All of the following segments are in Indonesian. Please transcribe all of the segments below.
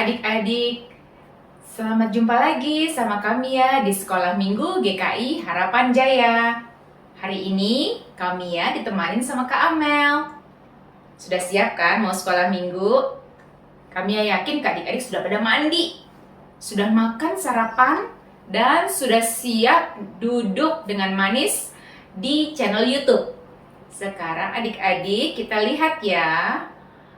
adik-adik, selamat jumpa lagi sama kami ya di Sekolah Minggu GKI Harapan Jaya. Hari ini kami ya ditemanin sama Kak Amel. Sudah siap kan mau sekolah minggu? Kami ya yakin Kak adik-adik sudah pada mandi, sudah makan sarapan, dan sudah siap duduk dengan manis di channel YouTube. Sekarang adik-adik kita lihat ya,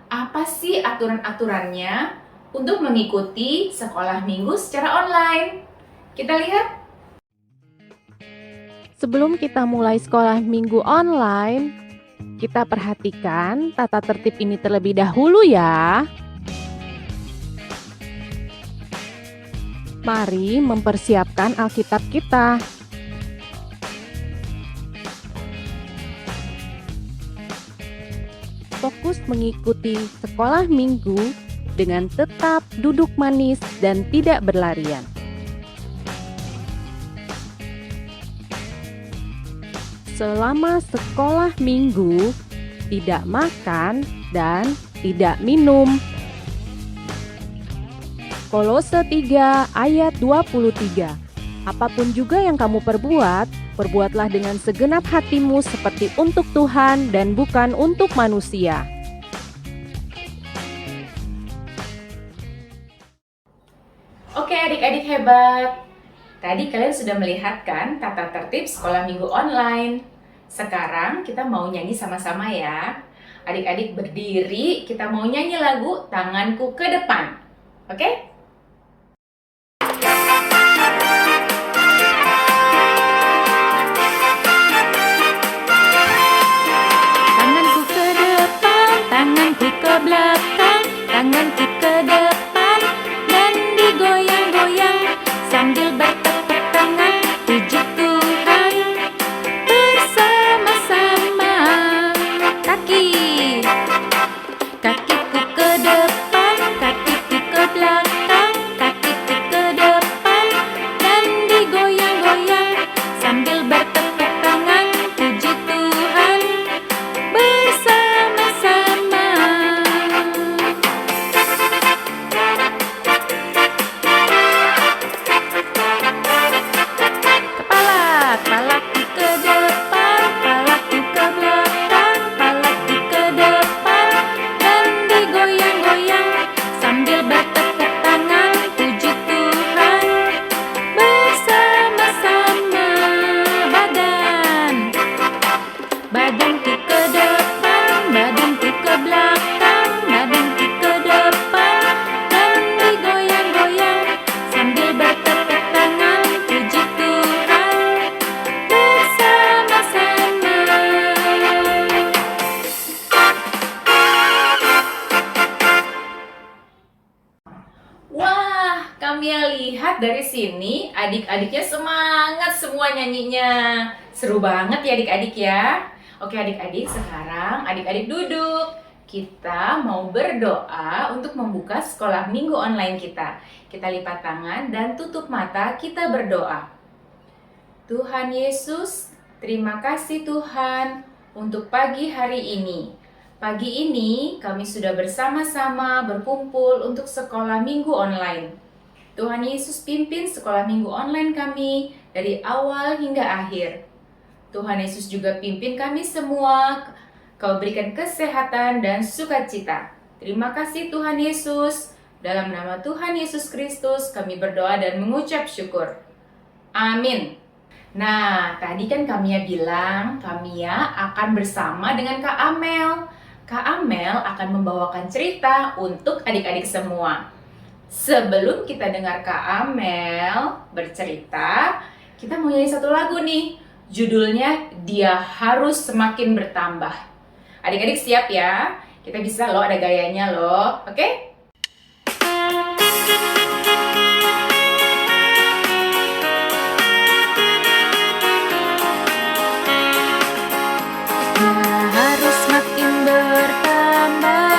apa sih aturan-aturannya untuk mengikuti sekolah minggu secara online. Kita lihat. Sebelum kita mulai sekolah minggu online, kita perhatikan tata tertib ini terlebih dahulu ya. Mari mempersiapkan Alkitab kita. Fokus mengikuti sekolah minggu dengan tetap duduk manis dan tidak berlarian. Selama sekolah minggu, tidak makan dan tidak minum. Kolose 3 ayat 23. Apapun juga yang kamu perbuat, perbuatlah dengan segenap hatimu seperti untuk Tuhan dan bukan untuk manusia. Oke adik-adik hebat. Tadi kalian sudah melihat kan tata tertib sekolah minggu online. Sekarang kita mau nyanyi sama-sama ya. Adik-adik berdiri, kita mau nyanyi lagu Tanganku ke Depan. Oke? Tanganku ke depan, tanganku ke belakang, tanganku ke depan dan digoyang-goyang sambil bertepuk tangan puji Tuhan bersama-sama. Kakiku ke depan, kakiku ke belakang, kakiku ke depan dan digoyang-goyang sambil bertepuk tangan puji Tuhan bersama-sama. Kepalaku ke depan, kepalaku ke belakang, kepalaku ke depan dan digoyang-goyang sambil bertepuk tangan puji Tuhan bersama-sama. Badanku ke depan, badanku ke belakang, badanku ke depan dan digoyang-goyang sambil bertepuk tangan puji Tuhan bersama-sama. Wah, kami lihat dari sini adik-adiknya semangat semua nyanyinya. Seru banget ya adik-adik ya. Oke adik-adik, sekarang adik-adik duduk. Kita mau berdoa untuk membuka sekolah minggu online kita. Kita lipat tangan dan tutup mata, kita berdoa. Tuhan Yesus, terima kasih Tuhan untuk pagi hari ini. Pagi ini kami sudah bersama-sama berkumpul untuk sekolah minggu online. Tuhan Yesus pimpin sekolah minggu online kami dari awal hingga akhir. Tuhan Yesus juga pimpin kami semua. Kau berikan kesehatan dan sukacita. Terima kasih Tuhan Yesus. Dalam nama Tuhan Yesus Kristus kami berdoa dan mengucap syukur. Amin. Nah, tadi kan Kamia bilang Kamia akan bersama dengan Kak Amel. Kak Amel akan membawakan cerita untuk adik-adik semua. Sebelum kita dengar Kak Amel bercerita, kita mau nyanyi satu lagu nih. Judulnya Dia Harus Semakin Bertambah. Adik-adik siap ya? Kita bisa loh, ada gayanya loh. Oke? Harus makin bertambah,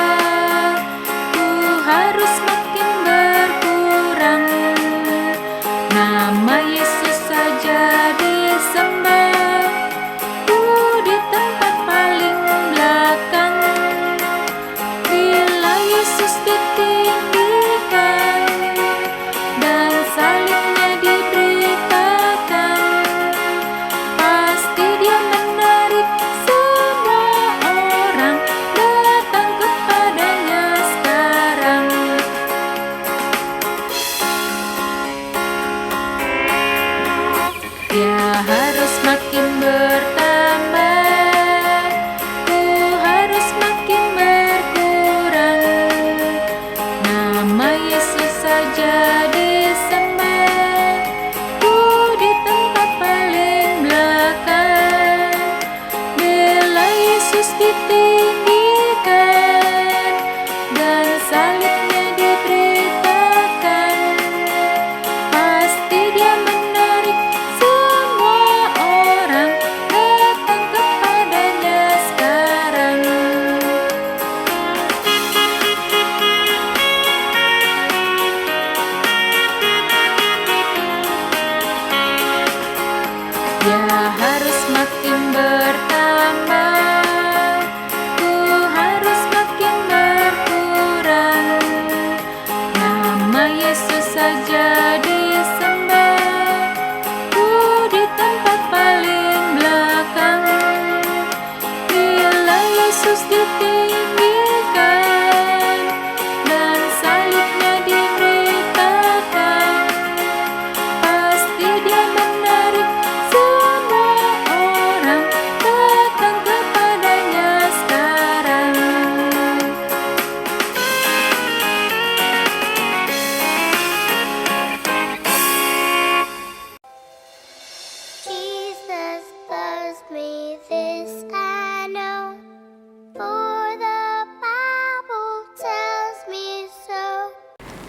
ku harus makin berkurang. Nama Yesus saja disembah, ku di tempat paling belakang. Bila Yesus di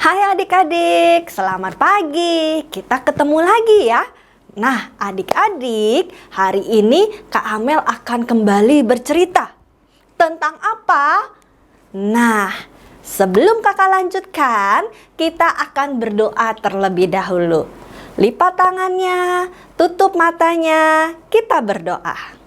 Hai adik-adik, selamat pagi. Kita ketemu lagi ya. Nah, adik-adik, hari ini Kak Amel akan kembali bercerita. Tentang apa? Nah, sebelum kakak lanjutkan, kita akan berdoa terlebih dahulu. Lipat tangannya, tutup matanya, kita berdoa.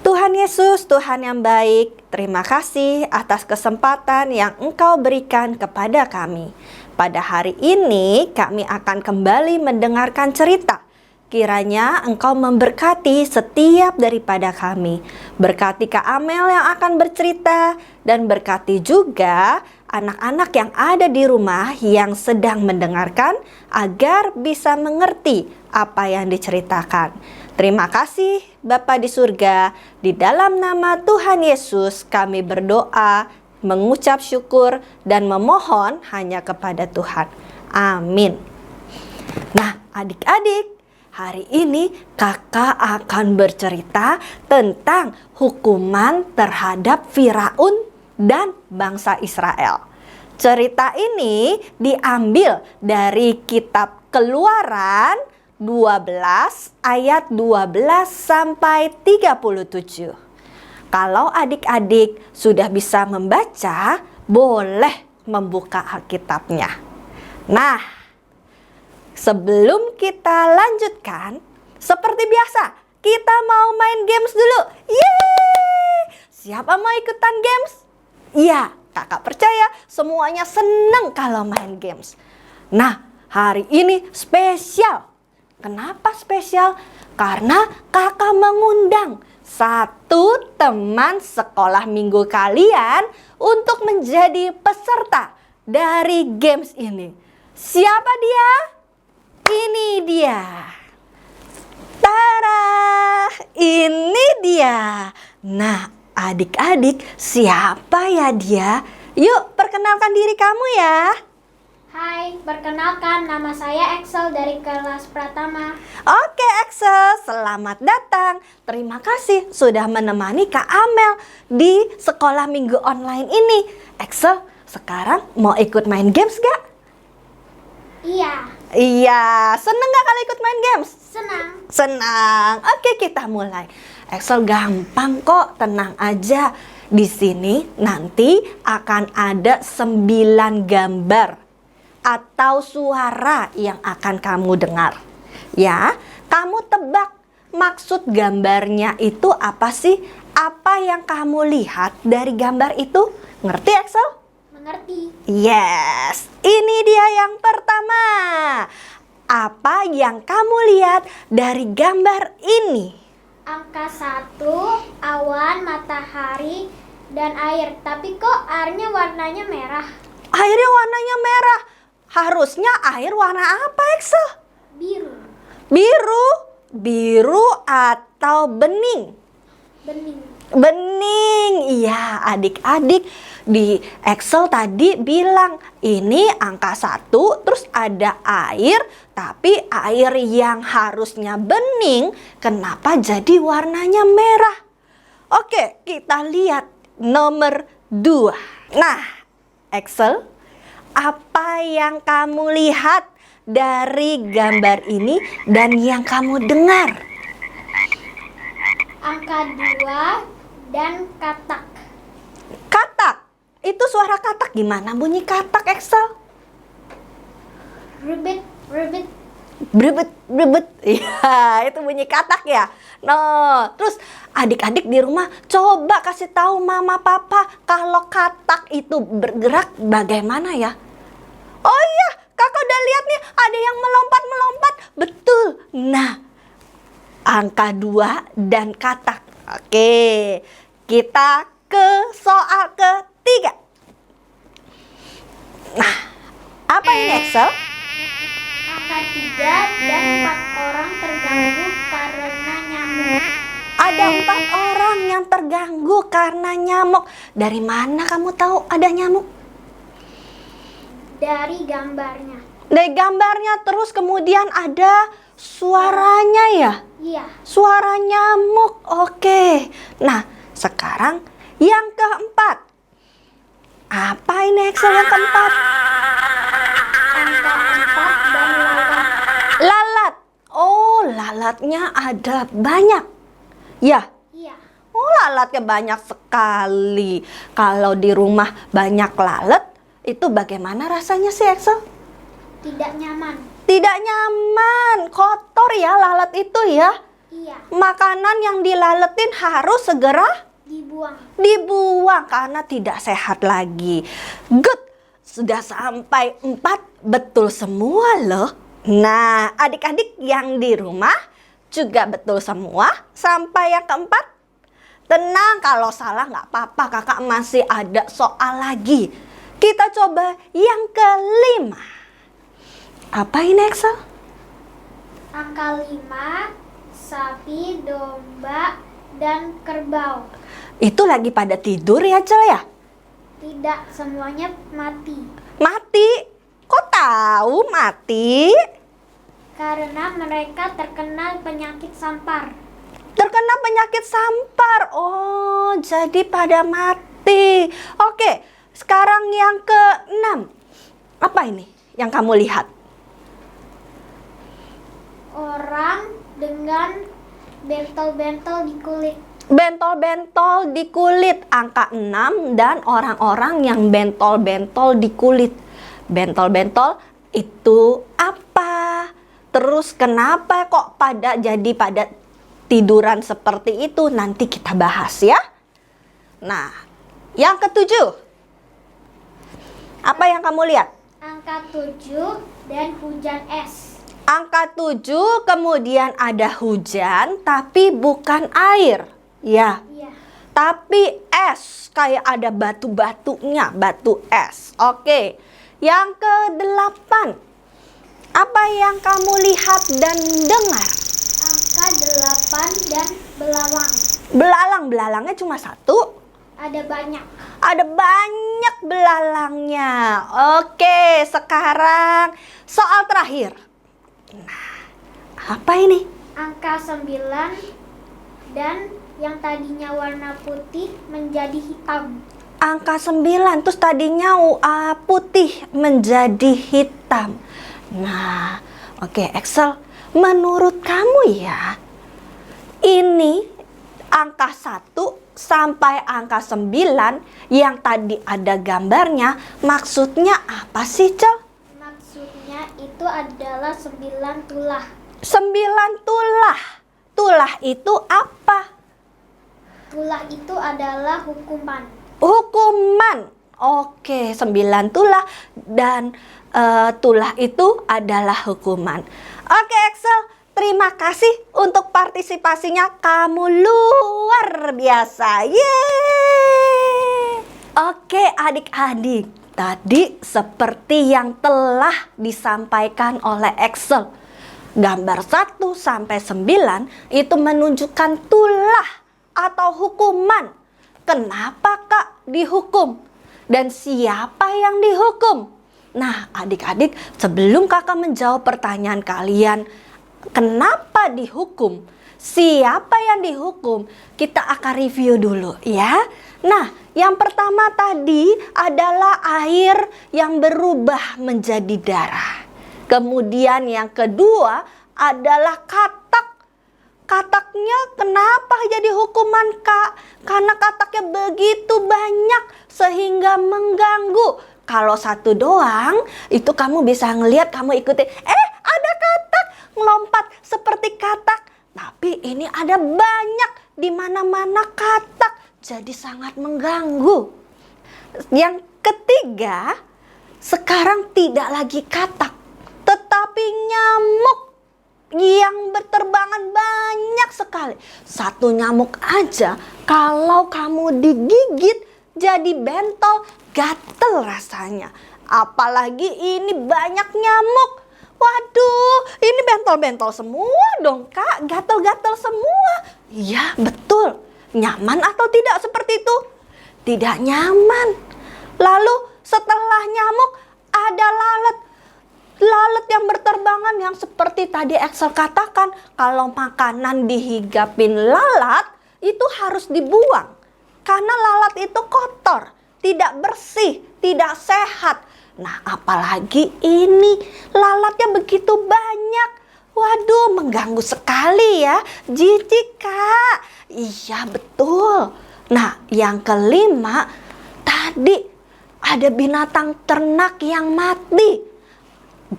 Tuhan Yesus, Tuhan yang baik, terima kasih atas kesempatan yang Engkau berikan kepada kami. Pada hari ini kami akan kembali mendengarkan cerita. Kiranya Engkau memberkati setiap daripada kami. Berkati Kak Amel yang akan bercerita dan berkati juga anak-anak yang ada di rumah yang sedang mendengarkan agar bisa mengerti apa yang diceritakan. Terima kasih Bapa di surga, di dalam nama Tuhan Yesus kami berdoa, mengucap syukur dan memohon hanya kepada Tuhan. Amin. Nah adik-adik, hari ini kakak akan bercerita tentang hukuman terhadap Firaun dan bangsa Israel. Cerita ini diambil dari kitab Keluaran 12 ayat 12 sampai 37. Kalau adik-adik sudah bisa membaca, boleh membuka Alkitabnya. Nah, sebelum kita lanjutkan, seperti biasa, kita mau main games dulu. Yeay! Siapa mau ikutan games? Iya, kakak percaya semuanya seneng kalau main games. Nah, hari ini spesial. Kenapa spesial? Karena kakak mengundang satu teman sekolah minggu kalian untuk menjadi peserta dari games ini. Siapa dia? Ini dia. Tada! Ini dia. Nah, adik-adik, siapa ya dia? Yuk, perkenalkan diri kamu ya. Hai, perkenalkan nama saya Excel dari kelas Pratama. Oke Excel, selamat datang. Terima kasih sudah menemani Kak Amel di sekolah minggu online ini. Excel, sekarang mau ikut main games gak? Iya, Iya, seneng gak kalau ikut main games? senang. Senang. Oke, kita mulai. Excel gampang kok, tenang aja. Di sini nanti akan ada 9 gambar atau suara yang akan kamu dengar. Ya, kamu tebak maksud gambarnya itu apa sih? Apa yang kamu lihat dari gambar itu? Ngerti Excel? Mengerti. Yes, ini dia yang pertama. Apa yang kamu lihat dari gambar ini? Angka 1, awan, matahari, dan air. Tapi kok airnya warnanya merah? Airnya warnanya merah. Harusnya air warna apa, Excel? Biru. Biru. Biru atau bening? Bening. Bening. Iya, adik-adik di Excel tadi bilang ini angka 1, terus ada air, tapi air yang harusnya bening, kenapa jadi warnanya merah? Oke, kita lihat nomor 2. Nah, Excel, apa yang kamu lihat dari gambar ini dan yang kamu dengar? Angka 2 dan katak. Katak. Itu suara katak gimana bunyi katak, Excel? Rebit, rebit. Brebet, brebet. Iya, itu bunyi katak ya. Nah, terus adik-adik di rumah coba kasih tahu mama papa kalau katak itu bergerak bagaimana ya? Oh iya, kakak udah lihat nih ada yang melompat-melompat. Betul. Nah, angka 2 dan katak. Oke, kita ke soal ketiga. Nah, apa ini Excel? Angka 3 dan 4 orang terganggu karena nyamuk. Ada 4 orang yang terganggu karena nyamuk. Dari mana kamu tahu ada nyamuk? Dari gambarnya. Dari gambarnya, terus kemudian ada suaranya ya? Iya. Suara nyamuk. Oke. Nah, sekarang yang keempat. Apa ini Excel yang keempat? Angka 4 dan lalat. Lalat. Oh, lalatnya ada banyak. Ya. Iya. Oh, lalatnya banyak sekali. Kalau di rumah banyak lalat, itu bagaimana rasanya sih Excel? Tidak nyaman. Tidak nyaman, kotor ya lalat itu ya. Iya. Makanan yang dilaletin harus segera Dibuang. karena tidak sehat lagi. Good, sudah sampai 4, betul semua loh. Nah, adik-adik yang di rumah juga betul semua sampai yang keempat. Tenang, kalau salah nggak apa-apa, kakak masih ada soal lagi. Kita coba yang kelima. Apa ini Excel? Angka 5, sapi, domba, dan kerbau. Itu lagi pada tidur ya Cel ya? Tidak semuanya mati. Mati? Kok tahu mati? Karena mereka terkena penyakit sampar. Terkena penyakit sampar. Oh, jadi pada mati. Oke, sekarang yang ke-6. Apa ini yang kamu lihat? Orang dengan bentol-bentol di kulit. Bentol-bentol di kulit, angka 6, dan orang-orang yang bentol-bentol di kulit. Bentol-bentol itu apa? Terus kenapa kok pada tiduran seperti itu? Nanti kita bahas ya. Nah, yang ke-7. Apa yang kamu lihat? Angka 7 dan hujan es. Angka 7, kemudian ada hujan tapi bukan air. Ya, Iya. tapi es, kayak ada batu-batunya, batu es. Oke, yang ke-8. Apa yang kamu lihat dan dengar? Angka 8 dan belalang. Belalangnya cuma satu? Ada banyak. Ada banyak belalangnya. Oke, sekarang soal terakhir. Nah, apa ini? Angka 9 dan yang tadinya warna putih menjadi hitam. Angka 9, terus tadinya putih menjadi hitam. Nah, oke Excel, menurut kamu ya, ini angka 1 sampai angka 9 yang tadi ada gambarnya, maksudnya apa sih, Cel? Maksudnya itu adalah 9 tulah. 9 tulah. Tulah itu apa? Tulah itu adalah hukuman. Hukuman. Oke, 9 tulah dan tulah itu adalah hukuman. Oke Excel, terima kasih untuk partisipasinya. Kamu luar biasa. Yeay. Oke adik-adik, tadi seperti yang telah disampaikan oleh Excel, gambar 1 sampai 9 itu menunjukkan tulah atau hukuman. Kenapa Kak dihukum? Dan siapa yang dihukum? Nah adik-adik, sebelum kakak menjawab pertanyaan kalian, kenapa dihukum? Siapa yang dihukum? Kita akan review dulu ya. Nah, yang pertama tadi adalah air yang berubah menjadi darah. Kemudian yang kedua adalah katak. Kataknya kenapa jadi hukuman Kak? Karena kataknya begitu banyak sehingga mengganggu. Kalau satu doang, itu kamu bisa ngelihat, kamu ikuti. Ada katak, melompat seperti katak. Tapi ini ada banyak, di mana-mana katak. Jadi sangat mengganggu. Yang ketiga, sekarang tidak lagi katak, tetapi nyamuk yang berterbangan banyak sekali. Satu nyamuk aja, kalau kamu digigit, jadi bentol, gatel rasanya. Apalagi ini banyak nyamuk. Waduh, ini bentol-bentol semua dong Kak, gatel-gatel semua. Iya betul, nyaman atau tidak seperti itu? Tidak nyaman. Lalu setelah nyamuk ada lalat. Lalat yang berterbangan yang seperti tadi Excel katakan, kalau makanan dihigapin lalat itu harus dibuang. Karena lalat itu kotor. tidak bersih, tidak sehat. Nah, apalagi ini lalatnya begitu banyak. Waduh, mengganggu sekali ya. Jijik, Kak. Iya, betul. Nah, yang kelima, tadi ada binatang ternak yang mati.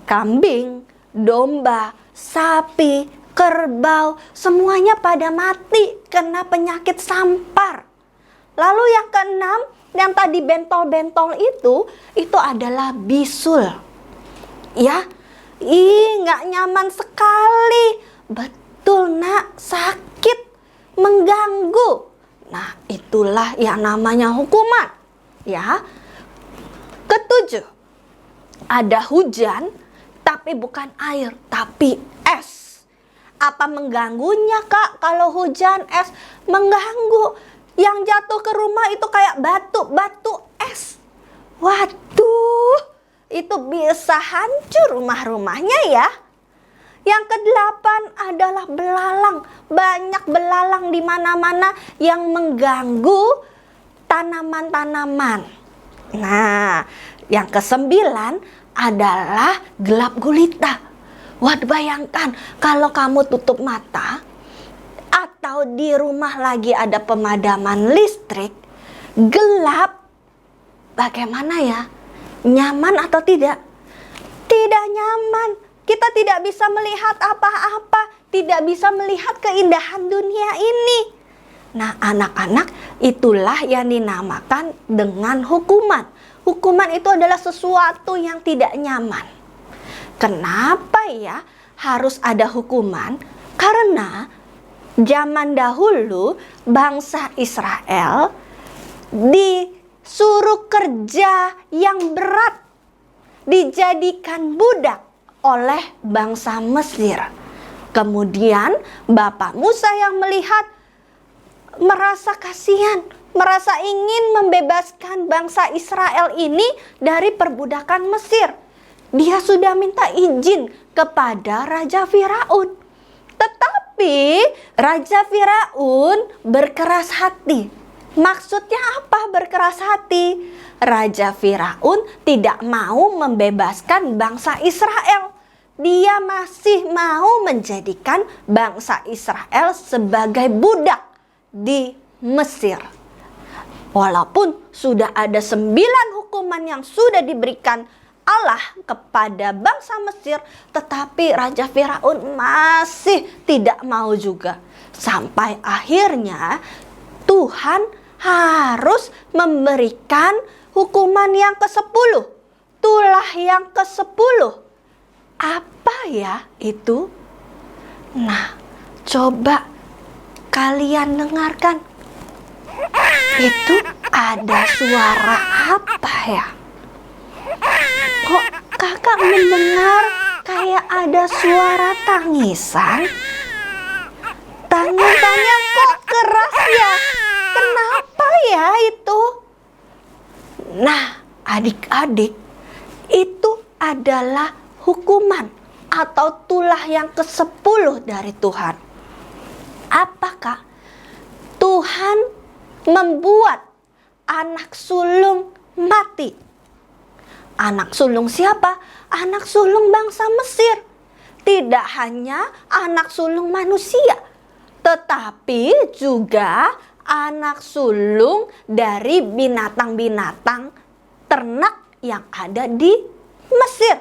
Kambing, domba, sapi, kerbau, semuanya pada mati kena penyakit sampar. Lalu yang keenam, yang tadi bentol-bentol itu adalah bisul. Ya, nggak nyaman sekali. Betul, Nak, sakit, mengganggu. Nah, itulah yang namanya hukuman. Ya. Ketujuh, ada hujan, tapi bukan air, tapi es. Apa mengganggunya, Kak, kalau hujan es? Mengganggu. Yang jatuh ke rumah itu kayak batu es. Waduh, itu bisa hancur rumah-rumahnya ya. Yang kedelapan adalah belalang. Banyak belalang di mana-mana yang mengganggu tanaman-tanaman. Nah, yang kesembilan adalah gelap gulita. Waduh, bayangkan kalau kamu tutup mata atau di rumah lagi ada pemadaman listrik, gelap, bagaimana ya? Nyaman atau tidak? Tidak nyaman. Kita tidak bisa melihat apa-apa, tidak bisa melihat keindahan dunia ini. Nah, anak-anak, itulah yang dinamakan dengan hukuman. Hukuman itu adalah sesuatu yang tidak nyaman. Kenapa ya harus ada hukuman? Karena zaman dahulu bangsa Israel disuruh kerja yang berat, dijadikan budak oleh bangsa Mesir. Kemudian Bapak Musa yang melihat merasa kasihan, merasa ingin membebaskan bangsa Israel ini dari perbudakan Mesir. Dia sudah minta izin kepada Raja Firaun. Tetapi Raja Firaun berkeras hati. Maksudnya apa berkeras hati? Raja Firaun tidak mau membebaskan bangsa Israel. Dia masih mau menjadikan bangsa Israel sebagai budak di Mesir. Walaupun sudah ada 9 hukuman yang sudah diberikan Allah kepada bangsa Mesir, tetapi Raja Firaun masih tidak mau juga. Sampai akhirnya Tuhan harus memberikan hukuman yang ke-10. Tulah yang ke-10. Apa ya itu? Nah, coba kalian dengarkan. Itu ada suara apa ya? Kok kakak mendengar kayak ada suara tangisan? Tangisannya kok keras ya? Kenapa ya itu? Nah, adik-adik, itu adalah hukuman atau tulah yang ke-10 dari Tuhan. Apakah Tuhan membuat anak sulung mati? Anak sulung siapa? Anak sulung bangsa Mesir. Tidak hanya anak sulung manusia, tetapi juga anak sulung dari binatang-binatang ternak yang ada di Mesir.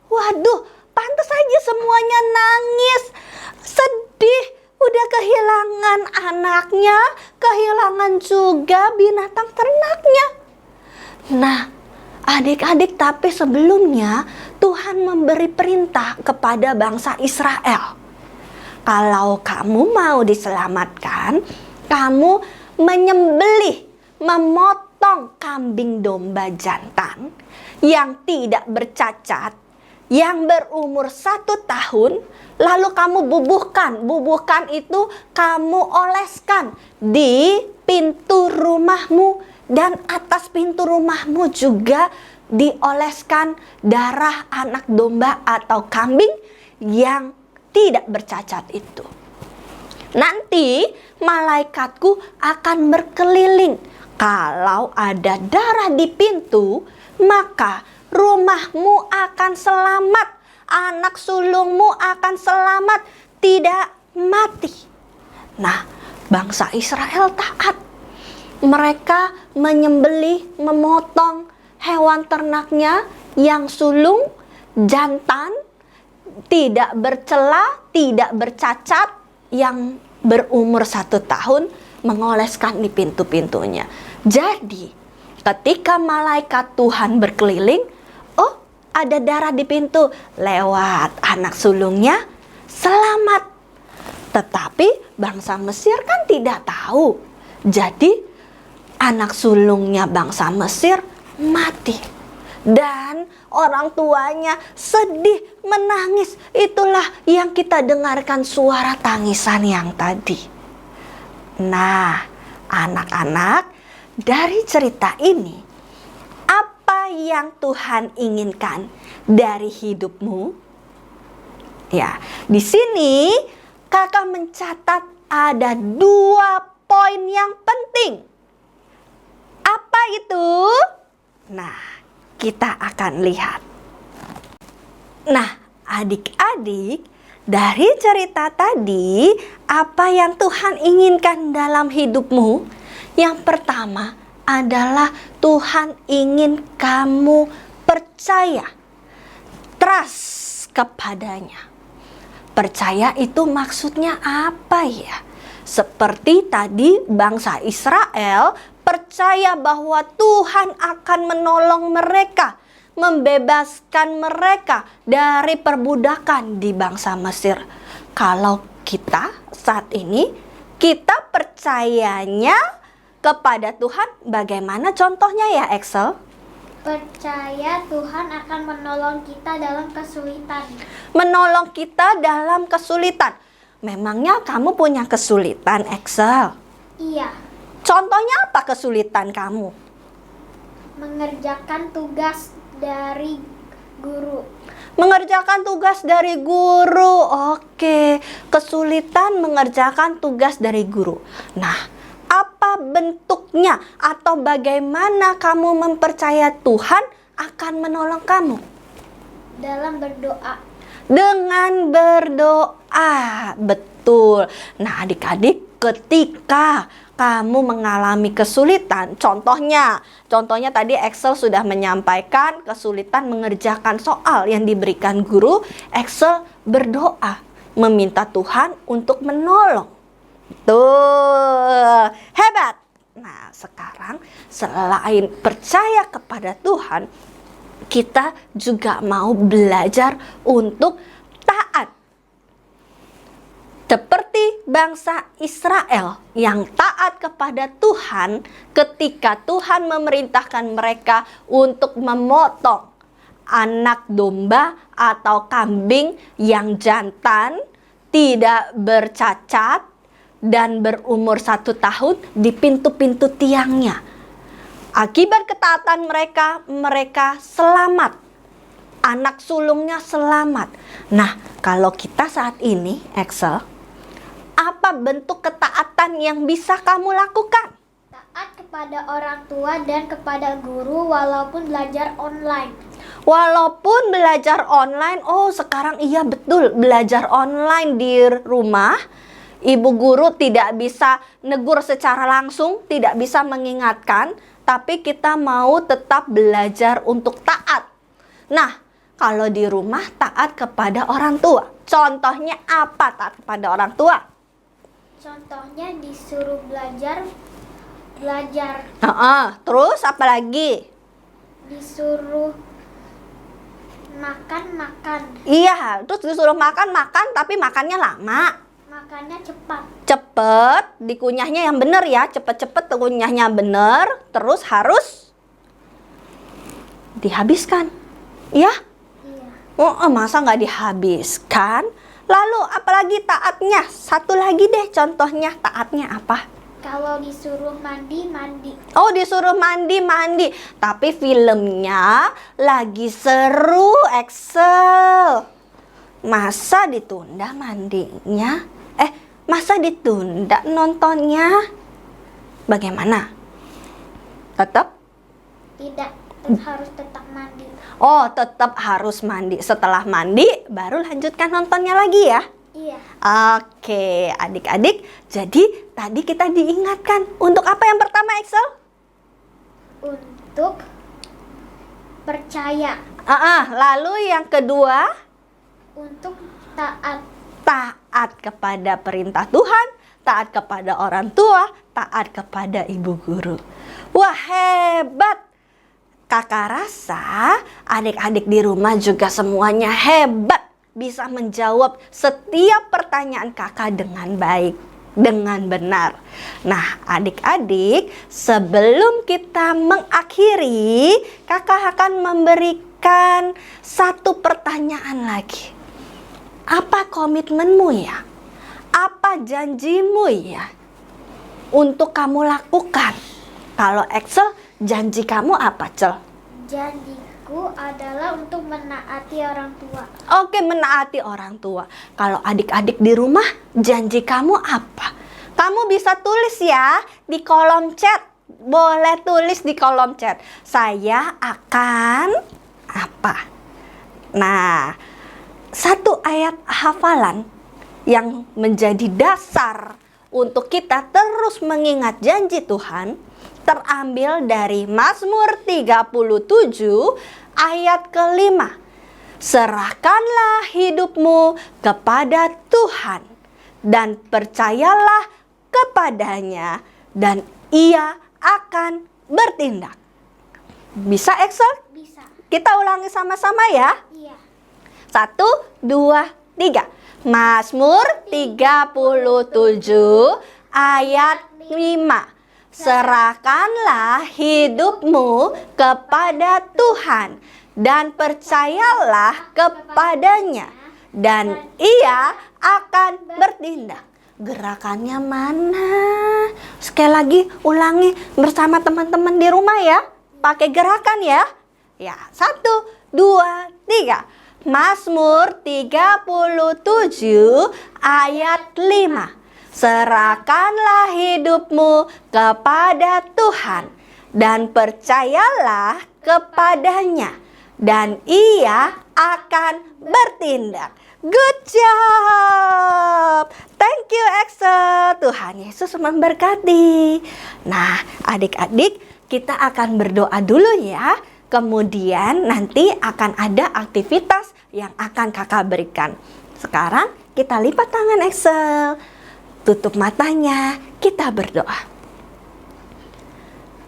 Waduh, pantas saja semuanya nangis, sedih, udah kehilangan anaknya, kehilangan juga binatang ternaknya. Nah, adik-adik, tapi sebelumnya Tuhan memberi perintah kepada bangsa Israel. Kalau kamu mau diselamatkan, kamu menyembelih, memotong kambing domba jantan yang tidak bercacat, yang berumur 1 tahun, lalu kamu bubuhkan. Bubuhkan itu kamu oleskan di pintu rumahmu, dan atas pintu rumahmu juga dioleskan darah anak domba atau kambing yang tidak bercacat itu. Nanti malaikatku akan berkeliling Kalau ada darah di pintu, maka rumahmu akan selamat, anak sulungmu akan selamat, tidak mati. Nah, bangsa Israel taat. Mereka menyembelih, memotong hewan ternaknya yang sulung, jantan, tidak bercela, tidak bercacat, yang berumur 1 tahun, mengoleskan di pintu-pintunya. Jadi, ketika malaikat Tuhan berkeliling, oh, ada darah di pintu, lewat anak sulungnya, selamat. Tetapi bangsa Mesir kan tidak tahu. Jadi, anak sulungnya bangsa Mesir mati. Dan orang tuanya sedih, menangis. Itulah yang kita dengarkan suara tangisan yang tadi. Nah, anak-anak, dari cerita ini, apa yang Tuhan inginkan dari hidupmu? Ya, di sini kakak mencatat ada 2 poin yang penting. Apa itu? Nah, kita akan lihat. Nah, adik-adik, dari cerita tadi, apa yang Tuhan inginkan dalam hidupmu? Yang pertama adalah Tuhan ingin kamu percaya, trust kepadanya. Percaya itu maksudnya apa ya? Seperti tadi bangsa Israel percaya bahwa Tuhan akan menolong mereka, membebaskan mereka dari perbudakan di bangsa Mesir. Kalau kita saat ini, kita percayanya kepada Tuhan, bagaimana contohnya ya, Excel? Percaya Tuhan akan menolong kita dalam kesulitan. Menolong kita dalam kesulitan. Memangnya kamu punya kesulitan, Excel? Iya, Contohnya apa kesulitan kamu? mengerjakan tugas dari guru. Mengerjakan tugas dari guru. Oke, kesulitan mengerjakan tugas dari guru. Nah, apa bentuknya atau bagaimana kamu mempercaya Tuhan akan menolong kamu? Dalam berdoa. Dengan berdoa, betul. Nah, adik-adik, ketika kamu mengalami kesulitan, contohnya tadi Excel sudah menyampaikan kesulitan mengerjakan soal yang diberikan guru, Excel berdoa, meminta Tuhan untuk menolong. Betul, hebat. Nah, sekarang selain percaya kepada Tuhan, kita juga mau belajar untuk taat. Seperti bangsa Israel yang taat kepada Tuhan ketika Tuhan memerintahkan mereka untuk memotong anak domba atau kambing yang jantan, tidak bercacat, dan berumur 1 tahun di pintu-pintu tiangnya. Akibat ketaatan mereka, mereka selamat. Anak sulungnya selamat. Nah, kalau kita saat ini, Excel, apa bentuk ketaatan yang bisa kamu lakukan? Taat kepada orang tua dan kepada guru walaupun belajar online. Walaupun belajar online, oh sekarang iya betul, belajar online di rumah. Ibu guru tidak bisa negur secara langsung, tidak bisa mengingatkan, tapi kita mau tetap belajar untuk taat. Nah, kalau di rumah taat kepada orang tua. Contohnya apa taat kepada orang tua? Contohnya disuruh belajar. Terus apa lagi? Disuruh makan. Iya, terus disuruh makan, tapi makannya lama. Makannya cepat. Cepet, dikunyahnya yang bener ya, cepet-cepet dikunyahnya bener, terus harus dihabiskan. Ya? Iya. Oh, masa nggak dihabiskan? Lalu apalagi taatnya? Satu lagi deh contohnya taatnya apa? Kalau disuruh mandi. Oh, disuruh mandi. Tapi filmnya lagi seru, Excel. Masa ditunda mandinya? Masa ditunda nontonnya? Bagaimana? Tetap? Tidak, harus tetap mandi. Oh, tetap harus mandi. Setelah mandi, baru lanjutkan nontonnya lagi ya. Iya, Oke, adik-adik. Jadi, tadi kita diingatkan. Untuk apa yang pertama, Excel? untuk percaya, Lalu yang kedua, untuk taat. taat kepada perintah Tuhan, taat kepada orang tua, taat kepada ibu guru. Wah, hebat. Kakak rasa adik-adik di rumah juga semuanya hebat, bisa menjawab setiap pertanyaan kakak dengan baik, dengan benar. Nah, adik-adik, sebelum kita mengakhiri, kakak akan memberikan satu pertanyaan lagi. Apa komitmenmu ya? Apa janjimu ya untuk kamu lakukan? Kalau Excel, janji kamu apa, Cel? Janjiku adalah untuk menaati orang tua. Oke, menaati orang tua. Kalau adik-adik di rumah, janji kamu apa? Kamu bisa tulis ya di kolom chat. Boleh tulis di kolom chat. Saya akan apa? Nah, satu ayat hafalan yang menjadi dasar untuk kita terus mengingat janji Tuhan terambil dari Mazmur 37 ayat kelima. Serahkanlah hidupmu kepada Tuhan dan percayalah kepadanya dan ia akan bertindak. Bisa Excel? Bisa. Kita ulangi sama-sama ya. Iya. 1, 2, 3. Mazmur 37 ayat 5. Serahkanlah hidupmu kepada Tuhan dan percayalah kepadanya dan ia akan bertindak. Gerakannya mana? Sekali lagi ulangi bersama teman-teman di rumah ya. Pakai gerakan ya. Ya, 1, 2, 3. Mazmur 37 ayat 5. Serahkanlah hidupmu kepada Tuhan dan percayalah kepadanya dan ia akan bertindak. Good job! Thank you Excel. Tuhan Yesus memberkati. Nah, adik-adik, kita akan berdoa dulu ya. Kemudian nanti akan ada aktivitas yang akan kakak berikan. Sekarang kita lipat tangan Excel. Tutup matanya, kita berdoa.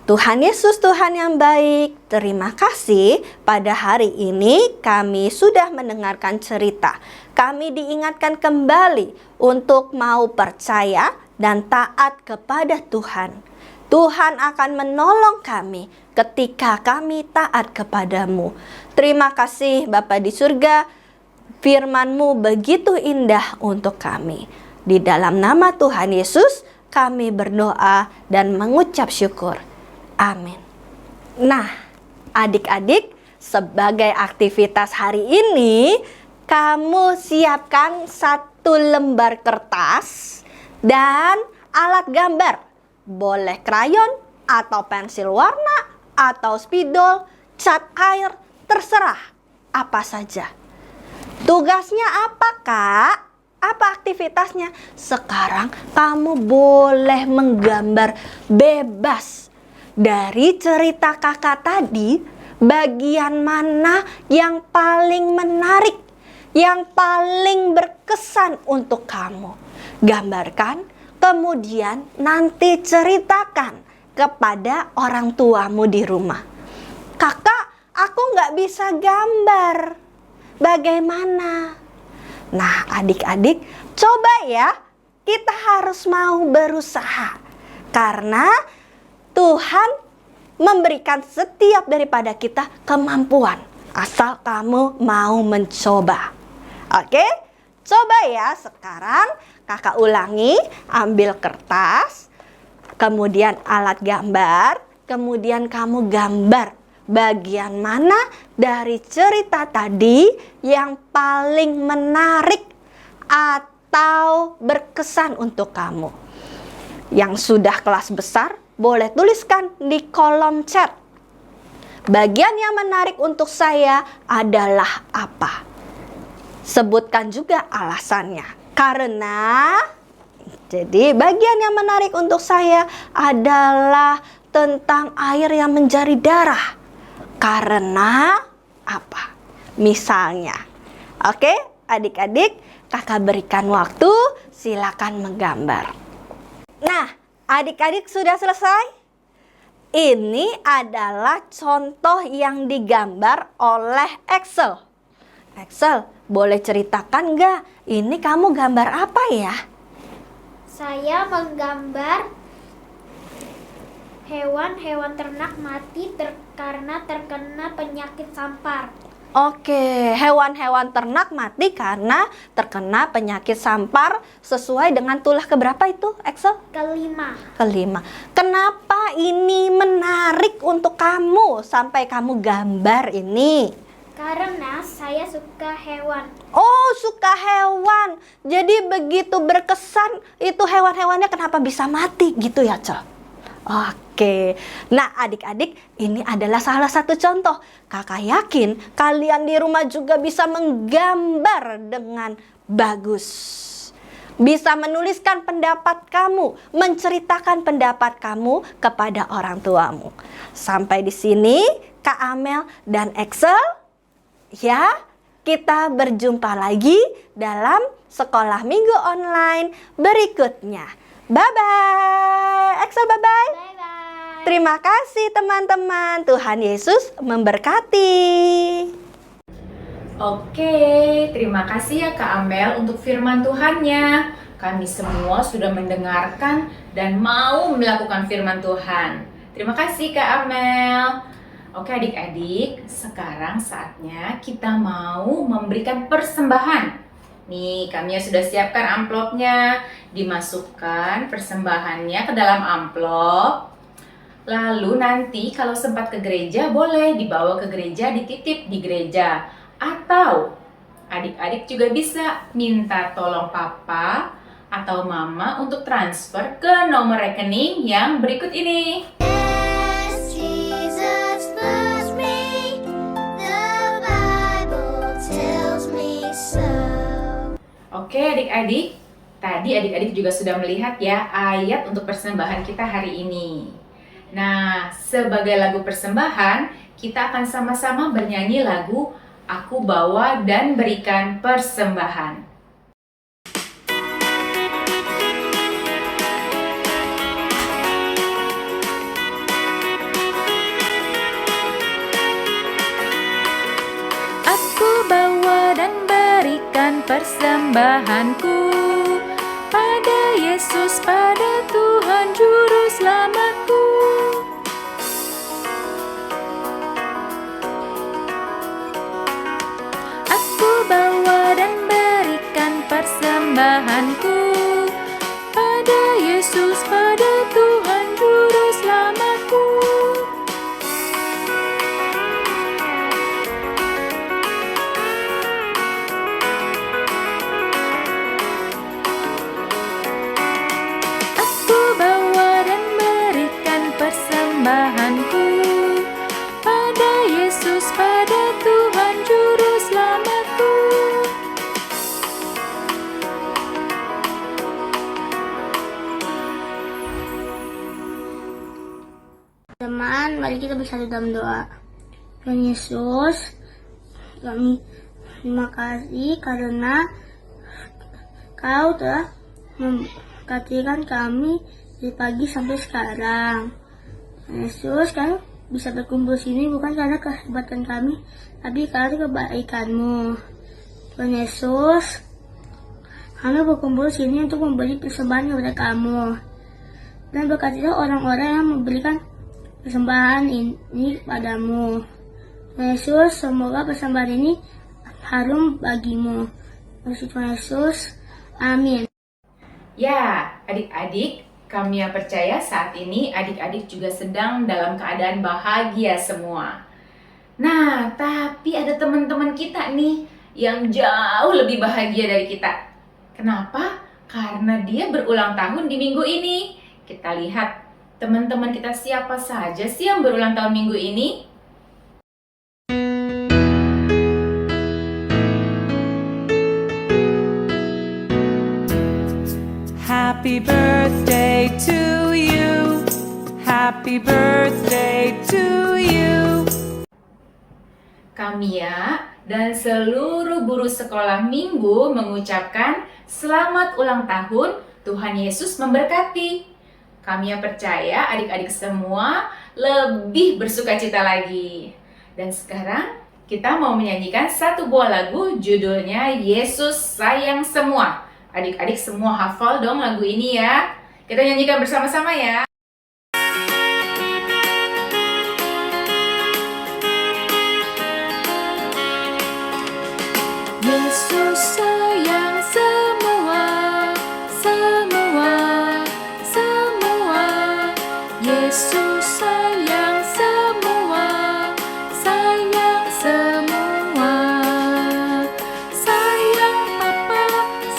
Tuhan Yesus, Tuhan yang baik, terima kasih pada hari ini kami sudah mendengarkan cerita. Kami diingatkan kembali untuk mau percaya dan taat kepada Tuhan. Tuhan akan menolong kami ketika kami taat kepadamu. Terima kasih Bapa di surga, firman-Mu begitu indah untuk kami. Di dalam nama Tuhan Yesus, kami berdoa dan mengucap syukur. Amin. Nah, adik-adik, sebagai aktivitas hari ini, kamu siapkan satu lembar kertas dan alat gambar. Boleh krayon atau pensil warna atau spidol, cat air, terserah apa saja. Tugasnya apa, Kak? Apa aktivitasnya? Sekarang kamu boleh menggambar bebas. Dari cerita kakak tadi, bagian mana yang paling menarik, yang paling berkesan untuk kamu? Gambarkan, kemudian nanti ceritakan kepada orang tuamu di rumah. Kakak, aku nggak bisa gambar. Bagaimana? Nah, adik-adik, coba ya, kita harus mau berusaha. Karena Tuhan memberikan setiap daripada kita kemampuan, asal kamu mau mencoba. Oke? Coba ya, sekarang kakak ulangi, ambil kertas, kemudian alat gambar, kemudian kamu gambar bagian mana dari cerita tadi yang paling menarik atau berkesan untuk kamu. Yang sudah kelas besar boleh tuliskan di kolom chat. Bagian yang menarik untuk saya adalah apa? Sebutkan juga alasannya. Karena, jadi bagian yang menarik untuk saya adalah tentang air yang menjadi darah. Karena apa? Misalnya. Oke, adik-adik, kakak berikan waktu, silakan menggambar. Nah, adik-adik sudah selesai? Ini adalah contoh yang digambar oleh Excel. Excel, boleh ceritakan nggak? Ini kamu gambar apa ya? Saya menggambar hewan-hewan ternak mati karena terkena penyakit sampar. Oke, hewan-hewan ternak mati karena terkena penyakit sampar sesuai dengan tulah keberapa itu, Excel? Kelima. Kenapa ini menarik untuk kamu sampai kamu gambar ini? Karena saya suka hewan. Oh, suka hewan. Jadi begitu berkesan itu hewan-hewannya kenapa bisa mati gitu ya, Cel? Oke. Nah, adik-adik, ini adalah salah satu contoh. Kakak yakin kalian di rumah juga bisa menggambar dengan bagus. Bisa menuliskan pendapat kamu, menceritakan pendapat kamu kepada orang tuamu. Sampai di sini, Kak Amel dan Excel, ya, kita berjumpa lagi dalam sekolah minggu online berikutnya. Bye-bye. Excel, bye-bye. Bye-bye. Terima kasih teman-teman. Tuhan Yesus memberkati. Oke, terima kasih ya Kak Amel untuk firman Tuhannya. Kami semua sudah mendengarkan dan mau melakukan firman Tuhan. Terima kasih Kak Amel. Oke adik-adik, sekarang saatnya kita mau memberikan persembahan. Nih, kami sudah siapkan amplopnya. Dimasukkan persembahannya ke dalam amplop. Lalu nanti kalau sempat ke gereja, boleh dibawa ke gereja, dititip di gereja. Atau adik-adik juga bisa minta tolong papa atau mama untuk transfer ke nomor rekening yang berikut ini. Oke adik-adik, tadi adik-adik juga sudah melihat ya ayat untuk persembahan kita hari ini. Nah, sebagai lagu persembahan, kita akan sama-sama bernyanyi lagu Aku Bawa dan Berikan Persembahan. Aku bawa dan berikan persembahanku pada Yesus, pada Tuhan Juru Selamatku. Aku bawa dan berikan persembahanku pada Yesus, pada Tuhan Juru Selamatku. Aku bawa dan berikan persembahanku pada Yesus, pada Tuhan Juru Selamatku. Teman, mari kita bersatu dalam doa. Tuhan Yesus, kami terima kasih karena Kau telah memberkatikan kami dari pagi sampai sekarang. Tuhan Yesus, kami bisa berkumpul sini bukan karena kehebatan kami, tapi karena kebaikan-Mu. Tuhan Yesus, kami berkumpul sini untuk memberi persembahan kepada Kamu. Dan berkatilah orang-orang yang memberikan persembahan ini kepadamu. Tuhan Yesus, semoga persembahan ini harum bagimu. Tuhan Yesus, amin. Ya, adik-adik, kami yang percaya saat ini adik-adik juga sedang dalam keadaan bahagia semua. Nah, tapi ada teman-teman kita nih yang jauh lebih bahagia dari kita. Kenapa? Karena dia berulang tahun di minggu ini. Kita lihat Teman-teman kita siapa saja sih yang berulang tahun minggu ini? Happy birthday to you. Happy birthday to you. Kamia dan seluruh guru sekolah minggu mengucapkan selamat ulang tahun, Tuhan Yesus memberkati. Kamia percaya adik-adik semua lebih bersukacita lagi. Dan sekarang kita mau menyanyikan satu buah lagu judulnya Yesus Sayang Semua. Adik-adik semua hafal dong lagu ini ya. Kita nyanyikan bersama-sama ya. Yesus sayang semua, semua, semua. Yesus sayang semua, sayang semua. Sayang papa,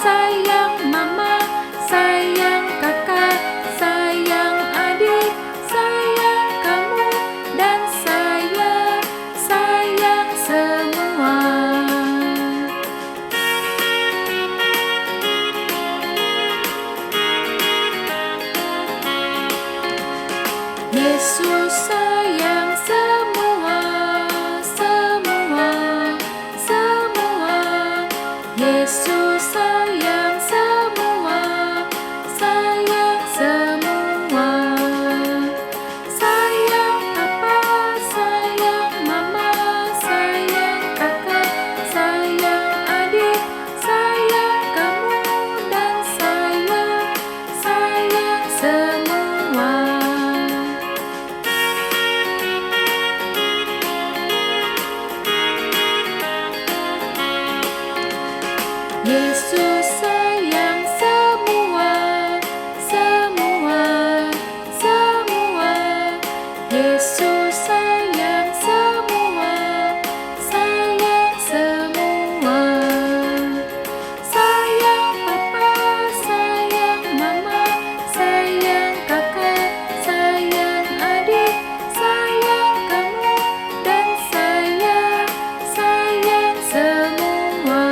sayang mama, sayang kakak, sayang adik, sayang kamu dan saya, sayang semua. Yesus sayang semua, semua, semua. Yesus sayang semua, sayang semua. Sayang papa, sayang mama, sayang kakak, sayang adik, sayang kamu dan saya, sayang semua. Yesus sayang semua, semua, semua. Yesus sayang semua, sayang semua. Sayang papa, sayang mama, sayang kakak, sayang adik, sayang kamu dan saya, sayang semua.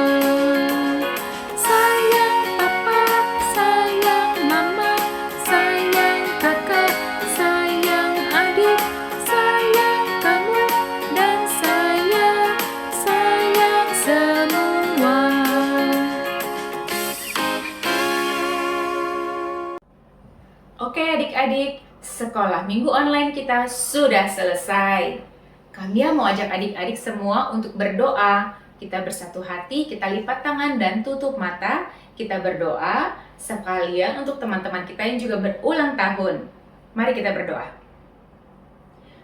Sayang papa, sayang mama, sayang kakak, sayang adik, sayang kamu dan saya, sayang semua. Oke adik-adik, sekolah minggu online kita sudah selesai. Kamia mau ajak adik-adik semua untuk berdoa. Kita bersatu hati, kita lipat tangan dan tutup mata. Kita berdoa sekalian untuk teman-teman kita yang juga berulang tahun. Mari kita berdoa.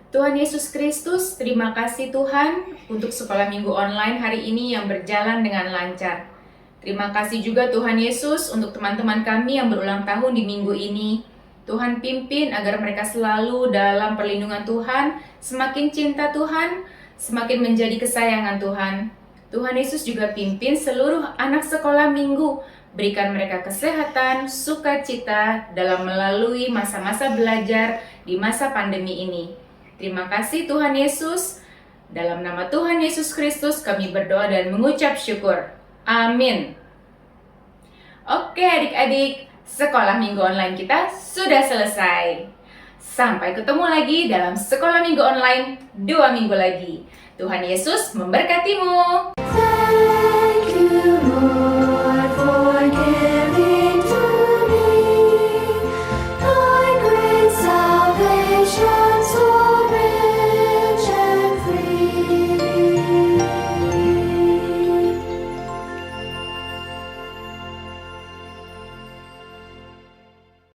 Tuhan Yesus Kristus, terima kasih Tuhan untuk sekolah minggu online hari ini yang berjalan dengan lancar. Terima kasih juga Tuhan Yesus untuk teman-teman kami yang berulang tahun di minggu ini. Tuhan pimpin agar mereka selalu dalam perlindungan Tuhan, semakin cinta Tuhan, semakin menjadi kesayangan Tuhan. Tuhan Yesus juga pimpin seluruh anak sekolah minggu, berikan mereka kesehatan, sukacita dalam melalui masa-masa belajar di masa pandemi ini. Terima kasih Tuhan Yesus. Dalam nama Tuhan Yesus Kristus kami berdoa dan mengucap syukur. Amin. Oke adik-adik, sekolah minggu online kita sudah selesai. Sampai ketemu lagi dalam sekolah minggu online 2 minggu lagi. Tuhan Yesus memberkatimu.